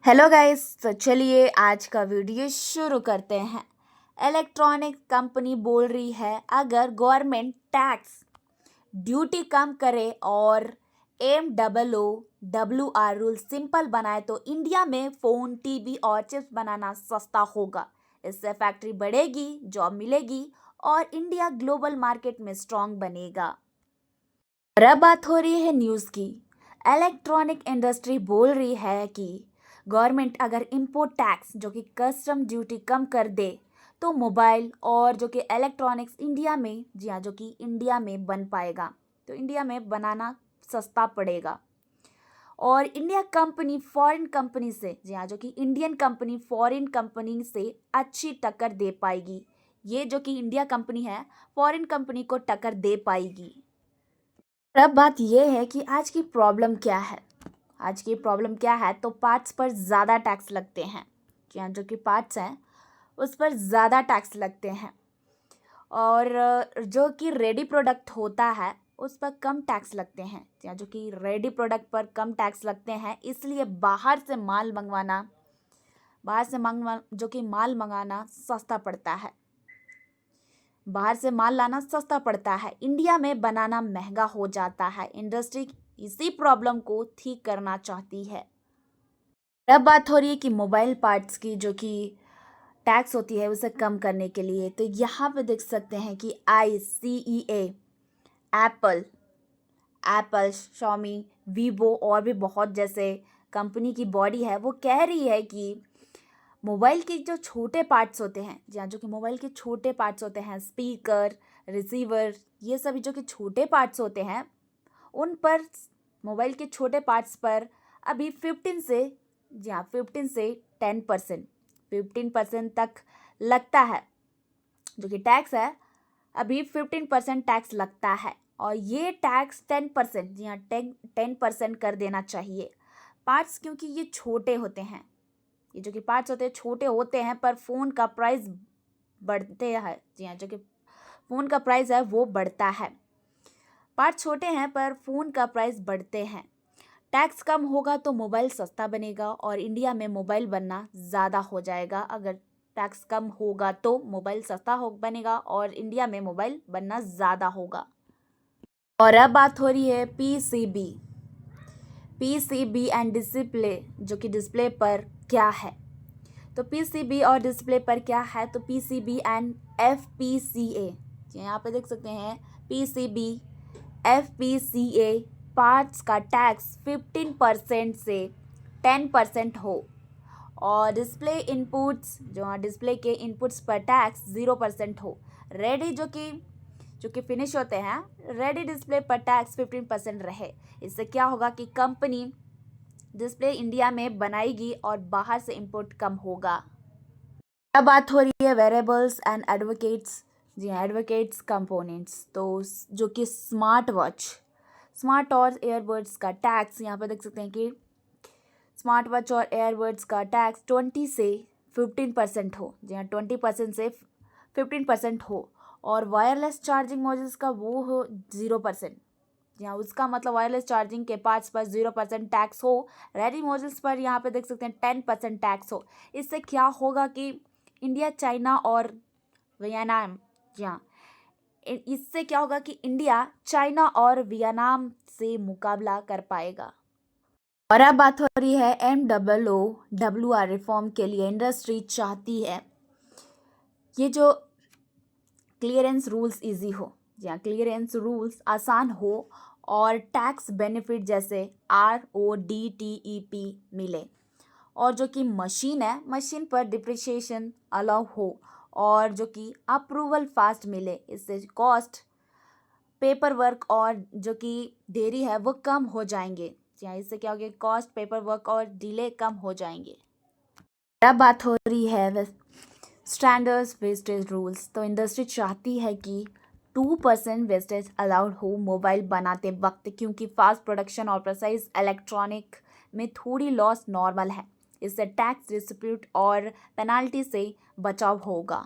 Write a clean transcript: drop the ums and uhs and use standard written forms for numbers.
Hello guys, तो चलिए आज का वीडियो शुरू करते हैं। इलेक्ट्रॉनिक कंपनी बोल रही है अगर गवर्नमेंट टैक्स ड्यूटी कम करे और MOOWR रूल सिंपल बनाए तो इंडिया में फ़ोन, टीवी और चिप्स बनाना सस्ता होगा। इससे फैक्ट्री बढ़ेगी, जॉब मिलेगी और इंडिया ग्लोबल मार्केट में स्ट्रांग बनेगा। और अब बात हो रही है न्यूज़ की। इलेक्ट्रॉनिक इंडस्ट्री बोल रही है कि गवर्नमेंट अगर इंपोर्ट टैक्स जो कि कस्टम ड्यूटी कम कर दे तो मोबाइल और जो कि इलेक्ट्रॉनिक्स इंडिया में जो कि इंडिया में बन पाएगा, तो इंडिया में बनाना सस्ता पड़ेगा। और इंडिया कंपनी फॉरेन कंपनी से जो कि इंडियन कंपनी फॉरेन कंपनी से अच्छी टक्कर दे पाएगी। ये जो कि इंडिया कंपनी है फॉरेन कंपनी को टक्कर दे पाएगी। अब बात यह है कि आज की प्रॉब्लम क्या है। आज की प्रॉब्लम क्या है तो पार्ट्स पर ज़्यादा टैक्स लगते हैं। जो कि पार्ट्स हैं उस पर ज़्यादा टैक्स लगते हैं और जो कि रेडी प्रोडक्ट होता है उस पर कम टैक्स लगते हैं। जो कि रेडी प्रोडक्ट पर कम टैक्स लगते हैं, इसलिए बाहर से माल मंगाना सस्ता पड़ता है। बाहर से माल लाना सस्ता पड़ता है, इंडिया में बनाना महंगा हो जाता है। इंडस्ट्री इसी प्रॉब्लम को ठीक करना चाहती है। अब बात हो रही है कि मोबाइल पार्ट्स की जो कि टैक्स होती है उसे कम करने के लिए, तो यहाँ पे देख सकते हैं कि ICEA, एप्पल, शॉमी, वीवो और भी बहुत जैसे कंपनी की बॉडी है, वो कह रही है कि मोबाइल के जो छोटे पार्ट्स होते हैं, जो कि मोबाइल के छोटे पार्ट्स होते हैं, स्पीकर, रिसीवर, ये सभी जो कि छोटे पार्ट्स होते हैं उन पर, मोबाइल के छोटे पार्ट्स पर अभी 15 से 15% तक लगता है। जो कि टैक्स है अभी 15% टैक्स लगता है और ये टैक्स 10%, 10% कर देना चाहिए पार्ट्स, क्योंकि ये छोटे होते हैं। ये जो कि पार्ट्स होते हैं छोटे होते हैं पर फ़ोन का प्राइस बढ़ते हैं। जो कि फ़ोन का प्राइस है वो बढ़ता है। पार्ट छोटे हैं पर फ़ोन का प्राइस बढ़ते हैं। टैक्स कम होगा तो मोबाइल सस्ता बनेगा और इंडिया में मोबाइल बनना ज़्यादा हो जाएगा। अगर टैक्स कम होगा तो मोबाइल सस्ता बनेगा और इंडिया में मोबाइल बनना ज़्यादा होगा। और अब बात हो रही है PCB एंड डिस्प्ले, जो कि डिस्प्ले पर क्या है। तो PCB और डिस्प्ले पर क्या है तो PCB एंड FPCA, यहाँ पे देख सकते हैं PCB FPCA पार्ट्स का टैक्स 15% से 10% हो और डिस्प्ले इनपुट्स, डिस्प्ले के इनपुट्स पर टैक्स 0% हो। रेडी जो कि फिनिश होते हैं, रेडी डिस्प्ले पर टैक्स 15% रहे। इससे क्या होगा कि कंपनी डिस्प्ले इंडिया में बनाएगी और बाहर से इंपोर्ट कम होगा। अब बात हो रही है वेरेबल्स एंड एडवोकेट्स कंपोनेंट्स, तो जो कि स्मार्ट और एयरबड्स का टैक्स, यहाँ पर देख सकते हैं कि स्मार्ट वॉच और एयरबड्स का टैक्स 20 से 15% हो। 20% से 15% हो और वायरलेस चार्जिंग मॉड्यूल्स का वो हो 0%। उसका मतलब वायरलेस चार्जिंग के पार्ट्स पर 0% टैक्स हो। रेडी मॉड्यूल्स पर यहाँ पे देख सकते हैं 10% टैक्स हो। इससे क्या होगा कि इंडिया, चाइना और वियतनाम, इससे क्या होगा कि इंडिया चाइना और वियतनाम से मुकाबला कर पाएगा। और अब बात हो रही है MOOWR रिफॉर्म के लिए इंडस्ट्री चाहती है ये जो क्लियरेंस रूल्स ईजी हो, क्लियरेंस रूल्स आसान हो और टैक्स बेनिफिट जैसे RODTEP मिले और जो कि मशीन पर डिप्रिसिएशन अलाउ हो और जो कि अप्रूवल फास्ट मिले। इससे कॉस्ट, पेपर वर्क और जो कि देरी है वो कम हो जाएंगे। इससे क्या होगा, कॉस्ट, पेपर वर्क और डिले कम हो जाएंगे। अब बात हो रही है स्टैंडर्ड्स वेस्टेज रूल्स, तो इंडस्ट्री चाहती है कि 2% वेस्टेज अलाउड हो मोबाइल बनाते वक्त, क्योंकि फास्ट प्रोडक्शन और प्रिसाइज इलेक्ट्रॉनिक में थोड़ी लॉस नॉर्मल है। इससे टैक्स डिस्प्यूट और पेनाल्टी से बचाव होगा।